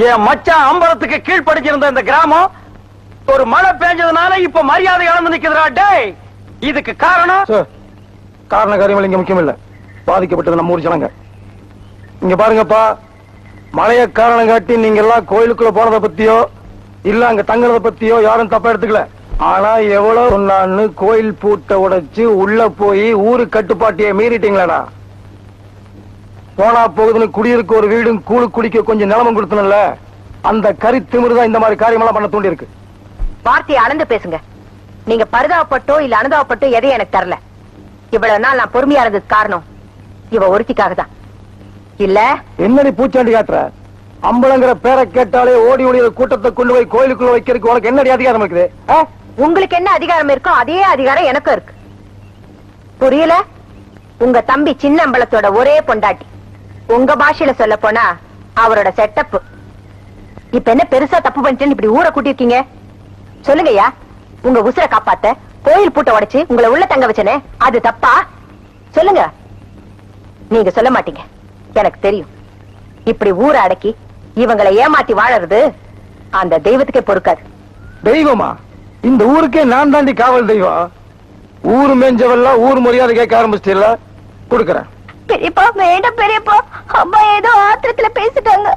என் மச்சான் அம்பலத்துக்கு கீழ்படிச்சிருந்த இந்த கிராமம் ஒரு மழை பெஞ்சதுனால இப்ப மரியாதை இழந்து நிக்குதுடா. டேய், இதுக்கு காரணம் காரண காரியங்கள் இங்க முக்கியம் இல்ல. பாதிக்கப்பட்டது நம்ம ஊர் ஜனங்க. இங்க பாருங்கப்பா, மழைய காரணம் காட்டி நீங்க எல்லாம் கோயிலுக்குள்ள போறத பத்தியோ இல்ல அங்க தங்குறத பத்தியோ யாரும் தப்பா எடுத்துக்கல. ஆனா எவ்வளவு சொன்னான்னு கோயில் பூட்டை உடைச்சு உள்ள போய் ஊரு கட்டுப்பாட்டிய மீறிட்டீங்களா? போனா போகுதுன்னு குடியிருக்க ஒரு வீடும் கூழு குடிக்க கொஞ்சம் நிலமும் கொடுத்தனல்ல, அந்த கறி திமிருதான் இந்த மாதிரி காரியம் எல்லாம் பண்ண தூண்டி இருக்கு. வார்த்தையை அளந்து பேசுங்க. நீங்க பரிதாபப்பட்டோ இல்ல அனுதாபப்பட்டோ எதையும் எனக்கு தரல. இவ்வளவு நாள் நான் பொறுமையா இருந்தது காரணம் இவ ஒருத்திக்காக தான். இல்ல என்னடி பூச்சாண்டி காட்டுற? அம்பளங்கிற பேரை கேட்டாலே ஓடி ஓடி கூட்டத்தை கொண்டு போய் கோயிலுக்குள்ள வைக்கிறதுக்கு உனக்கு என்னடி அதிகாரம் இருக்குது? உங்களுக்கு என்ன அதிகாரம் இருக்கோ அதே அதிகாரம் எனக்கும் இருக்கு. புரியல? உங்க தம்பி சின்ன அம்பலத்தோட ஒரே பொண்டாட்டி. உங்க பாஷையில சொல்ல போனா அவரோட செட்டப். இப்ப என்ன பெருசா தப்பு பண்ணிட்டு இப்படி ஊரை கூட்டிருக்கீங்க? சொல்லுங்கய்யா, உங்க உசுரை காப்பாத்த கோயில் பூட்டை உடைச்சு உங்களை உள்ள தங்க வச்சனே, அது தப்பா? சொல்லுங்க. நீங்க சொல்ல மாட்டீங்க, எனக்கு தெரியும். இப்படி ஊரை அடக்கி இவங்களை ஏமாத்தி வாழறது அந்த தெய்வத்துக்கே பொறுக்காது. தெய்வமா? இந்த ஊருக்கே நான் தாண்டி காவல் தெய்வம். ஊரு மேஞ்சவெல்லாம் ஊர் மரியாதை கேட்க ஆரம்பிச்சிட்டீங்களா? கொடுக்கறேன். பெரியப்பா வேண்டாம் பெரியப்பா, அம்மா ஏதோ ஆத்திரத்துல பேசிட்டாங்க.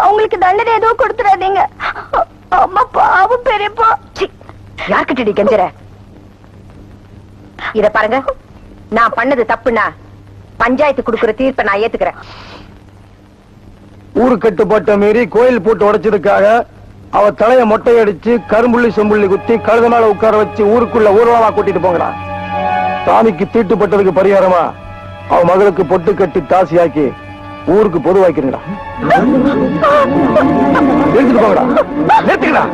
அவங்களுக்கு தண்டனை ஏதோ கொடுத்துறாதீங்க. அம்மா பாவம் பெரியப்பா. யார்கிட்ட கெஞ்சற? இத பாருங்க, நான் பண்ணது தப்புனா பஞ்சாயத்து கொடுக்கிற தீர்ப்பை நான் ஏத்துக்கிறேன். ஊரு கட்டுப்பாட்டை மீறி கோயில் போட்டு உடைச்சதுக்காக அவ தலைய மொட்டையடிச்சு கரும்புள்ளி செம்புள்ளி குத்தி கழுத மேல உட்கார வச்சு ஊருக்குள்ள ஊர்வலமா கூட்டிட்டு போங்கடா. சாமிக்கு தீட்டுப்பட்டதுக்கு பரிகாரமா அவ மகளுக்கு பொட்டு கட்டி தாசியாக்கி ஊருக்கு பொதுவாக்கிறீங்களா? எடுத்துட்டு போங்கடா. நிறுத்துக்கடா.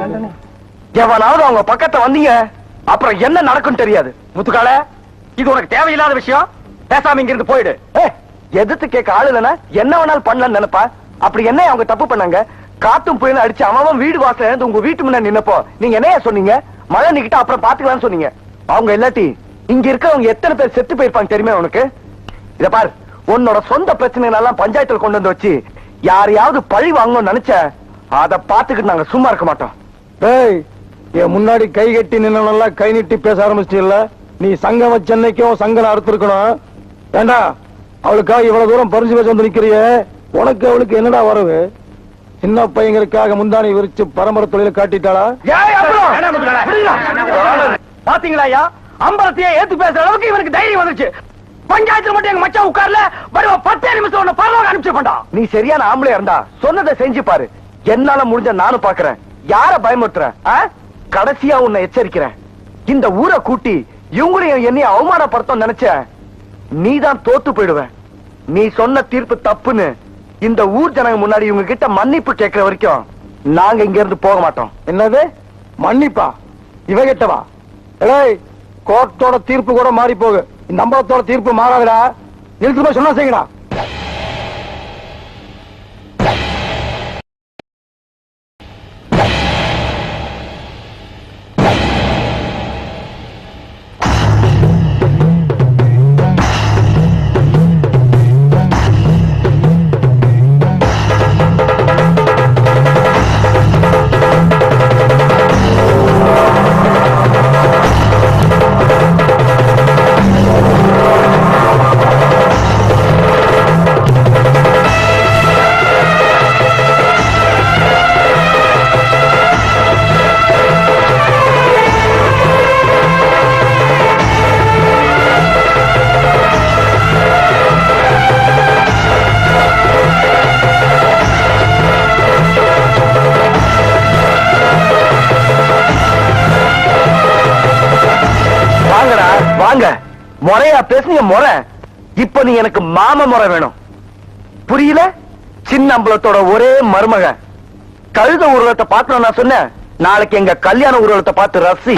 எவனாவது அவங்க பக்கத்தை வந்தீங்க அப்புறம் என்ன நடக்கும் தெரியாது. முத்துக்கால, இது உனக்கு தேவையில்லாத விஷயம். பேசாம இங்க இருந்து போயிடு. எதிர்த்து கேட்க ஆளு இல்லைன்னா என்ன வேணாலும் பண்ணலாம்னு நினைப்பா. அப்படி என்ன அவங்க தப்பு பண்ணாங்க? காத்தும் புயலும் அடிச்சு அவன் வீடு வாசல இருந்து உங்க வீட்டு முன்னாடி நின்னப்போ நீங்க என்ன சொன்னீங்க? மழை நிக்கிட்ட அப்புறம் பாத்துக்கலாம்னு சொன்னீங்க. அவங்க இல்லாட்டி இங்க இருக்கவங்க எத்தனை பேர் செத்து போயிருப்பாங்க தெரியுமா உனக்கு? இத பாரு, உன்னோட சொந்த பிரச்சனைகளெல்லாம் பஞ்சாயத்துல கொண்டு வந்து வச்சு யாரையாவது பழி வாங்கணும்னு நினைச்ச அதை பாத்துக்கிட்டு நாங்க சும்மா இருக்க மாட்டோம். டேய், என் முன்னாடி கை கட்டி நின்னவனெல்லாம் கை நீட்டி பேச ஆரம்பிச்சிட்டீல்ல? நீ சங்கம் வச்சன்னைக்கும் சங்கனை அறுத்திருக்கணும். ஏண்டா அவளுக்காக இவ்வளவு தூரம் பறிஞ்சு பேச வந்து நிக்கிறிய? உனக்கு அவளுக்கு என்னடா வரவு? சின்ன பையங்களுக்காக முந்தானை விரிச்சு பரம்பரை தொழில காட்டிட்டாளா? பாத்தீங்களா ஐயா, அம்பலத்தையே ஏத்து பேசுற அளவுக்கு இவனுக்கு தைரியம் வந்துச்சு. பஞ்சாயத்துல மட்டும் எங்க மச்சான் உட்கார்ல வருவ 10 நிமிஷம் உன்னை பரவாயில்ல அனுப்பிச்சு பண்ணா. நீ சரியான ஆம்பளை இருந்தா சொன்னதை செஞ்சு பாரு. என்னால முடிஞ்ச நானும் பாக்குறேன். யார பயமுறுத்துற? கடைசியா உன்னை எச்சரிக்கிறேன். இந்த ஊரை கூட்டி இவங்களையும் என்னையும் அவமானப்படுத்த நினைச்ச நீதான் தோத்து போயிடுவ. நீ சொன்ன தீர்ப்பு தப்புன்னு இந்த ஊர் ஜனங்க முன்னாடி இவங்க கிட்ட மன்னிப்பு கேட்கிற வரைக்கும் நாங்க இங்க இருந்து போக மாட்டோம். என்னது மன்னிப்பா? இவ கிட்டவா? கோர்ட்டோட தீர்ப்பு கூட மாறி போகு, இந்த அம்பலத்தோட தீர்ப்பு மாறாதுடா. நிறுத்து போய் சொன்னா செய்யடா. முறையா பேசுங்க முறை. இப்ப நீ எனக்கு மாம முறை வேணும், புரியல? சின்ன அம்பலத்தோட ஒரே மருமக கழுத ஊர்வலத்தை பார்க்கணும் நான் சொன்னேன். நாளைக்கு எங்க கல்யாண ஊர்வலத்தை பார்த்து ரசி.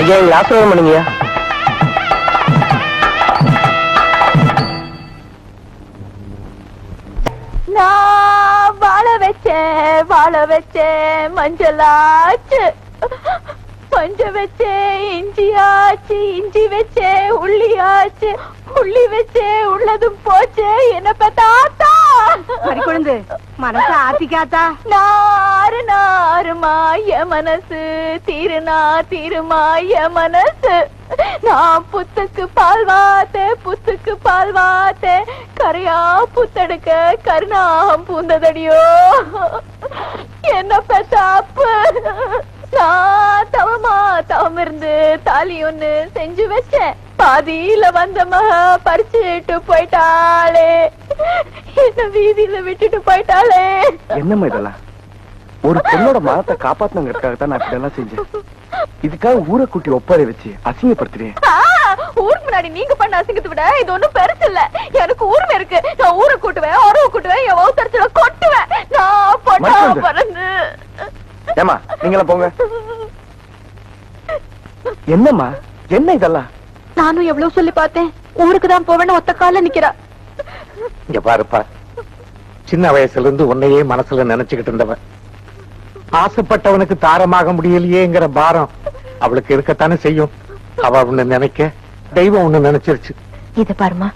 ஐயா எங்களை ஆசீர்வாதம் பண்ணுங்கய்யா. நான் வாழ வச்சேன் மஞ்சளாச்சு, மஞ்ச வச்சே இஞ்சி ஆச்சு, இஞ்சி வச்சே உள்ளியாச்சு, உள்ளி வச்சே உள்ளதும் போச்சு. என்ன பத்தாத்தா குழந்தை மனச ஆத்திக்காத்தா. நாரு நாருமா என் மனசு, தீருனா தீருமா என் மனசு. நான் புத்துக்கு பால் வாத்தேன், புத்துக்கு பால் வாத்தேன், கரையா புத்தெடுக்க கருணாம் பூந்ததடியோ. என்ன பத்தாப்பு நான் தவமா தவம் இருந்து தாலி ஒண்ணு செஞ்சு வச்சேன். பாதியில வந்த மக பறிச்சுட்டு போயிட்டாளே, என்ன வீதியில விட்டுட்டு போயிட்டாளே. என்னம்மா இதெல்லாம்? ஒரு பொண்ணோட மனத்தை காப்பாத்தணுங்கிறதுக்காகத்தான் நான் இதெல்லாம் செஞ்சேன். இதுக்காக ஊரை கூட்டி ஒப்பாரி வச்சு அசிங்கப்படுத்துறேன். ஊருக்கு முன்னாடி நீங்க பண்ண அசிங்கத்தை விட இது ஒண்ணும் பெருசு இல்ல. எனக்கு ஊர்மை இருக்கு. நான் ஊரை கூட்டுவேன், உறவு கூட்டுவேன், என் வௌத்தரத்துல கொட்டுவேன். நான் பொண்ணா பறந்து. ஏமா நீங்களா போங்க. என்னம்மா என்ன இதெல்லாம்? நானும் எவ்வளவு சொல்லி பார்த்தேன், ஊருக்கு தான் போவேன்னு ஒத்த கால நிக்கிறா. இங்க பாருப்பா, சின்ன வயசுல இருந்து உன்னையே மனசுல நினைச்சுக்கிட்டு இருந்தவன், ஆசைப்பட்டவனுக்கு தாரமாக முடியலையேங்கிற பாரம் அவளுக்கு இருக்கத்தானே செய்யும். அவ உன்னை நினைக்க தெய்வம் ஒண்ணு நினைச்சிருச்சு. இத பாருமா,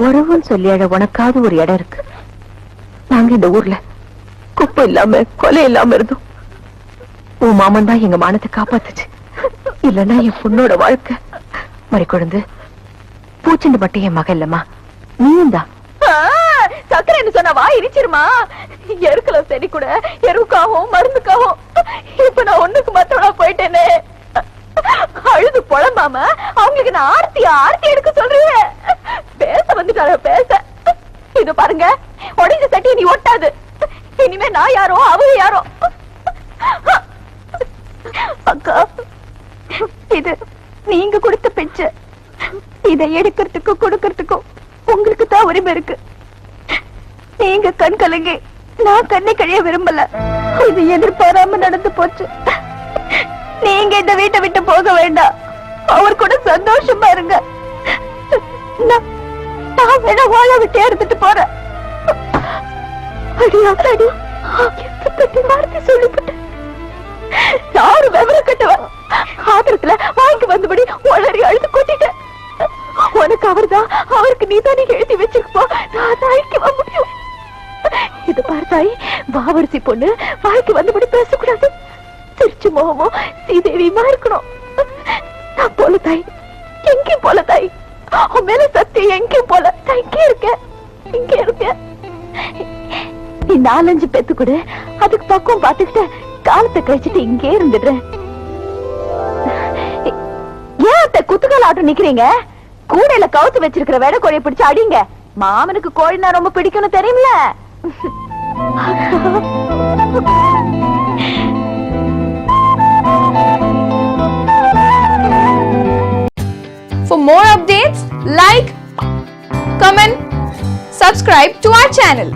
உறவுன்னு சொல்லியாட உனக்காவது ஒரு இடம் இருக்கு. நாங்க இந்த ஊர்ல குப்பை இல்லாம கொலை இல்லாம இருந்தோம். உன் மாமன் தான் எங்க மானத்தை காப்பாத்துச்சு. இல்லன்னா என் பொண்ணோட வாழ்க்கை மறிக்கொழுந்து பூச்செண்டு மட்டும் என் மக இல்லம்மா, நீயும் தான். சக்கரைன்னு சொன்ன வாய் இரிச்சிருமா. எருக்கல செடி கூட எருவுக்காகவும் மருந்துக்காகவும். இப்ப நான் ஒண்ணுக்கு மத்தவனா போயிட்டேனே. அழுது புலம்பாம அவங்களுக்கு நான் ஆர்த்தி எடுக்க சொல்றேன். பேச வந்துட்டார பேச. இது பாருங்க, உடைஞ்ச சட்டியை நீ ஒட்டாது. இனிமே நான் யாரோ அவங்க யாரோ. அக்கா, இது நீங்க கொடுத்த பிச்சை. இதை எடுக்கிறதுக்கும் கொடுக்கறதுக்கும் உங்களுக்கு தான் உரிமை இருக்கு. நீங்க கண் கலங்கி நான் கண்ணை கழிய விரும்பல. இது எதிர்பாராம நடந்து போச்சு. நீங்க இந்த வீட்டை விட்டு போக வேண்டாம். அவர் கூட சந்தோஷமா இருங்க. நான் வேணா வாழ விட்டு எடுத்துட்டு போறேன். வார்த்தை சொல்லிவிட்டேன். யாரும் விவரம் கட்டவன் ஆத்திரத்துல வாங்கி வந்தபடி ஒளறி அழுது கொட்டிட்டேன். உனக்கு அவர்தான், அவருக்கு நீதான் நீங்க எழுதி வச்சிருப்போ. நான் தாய்க்கு முடியும். இது பார்த்தாய், பாவரிசி பொண்ணு வாய்க்கு வந்தபடி பேசக்கூடாது. திருச்சி மோகமோ ஸ்ரீதேவியுமா இருக்கணும். நான் போல தாய், எங்கேயும் போல தாய். உன் மேல சத்தியம் எங்கேயும் போல. நான் இங்கே இருக்கேன், இங்கே இருக்கேன். நீ 4-5 பெத்து கூட அதுக்கு பக்கம் பாத்துக்கிட்ட காலத்தை கழிச்சுட்டு இங்கே இருந்துடுறேன். ஏன் அத்தை குத்துக்கால ஆட்டம் நிக்கிறீங்க? கூடையில கவுத்து வச்சிருக்கிற வேட கோழியை பிடிச்சு அடிங்க. மாமனுக்கு கோழினா ரொம்ப பிடிக்கும்னு தெரியும்ல. For more updates, like, comment, subscribe to our channel.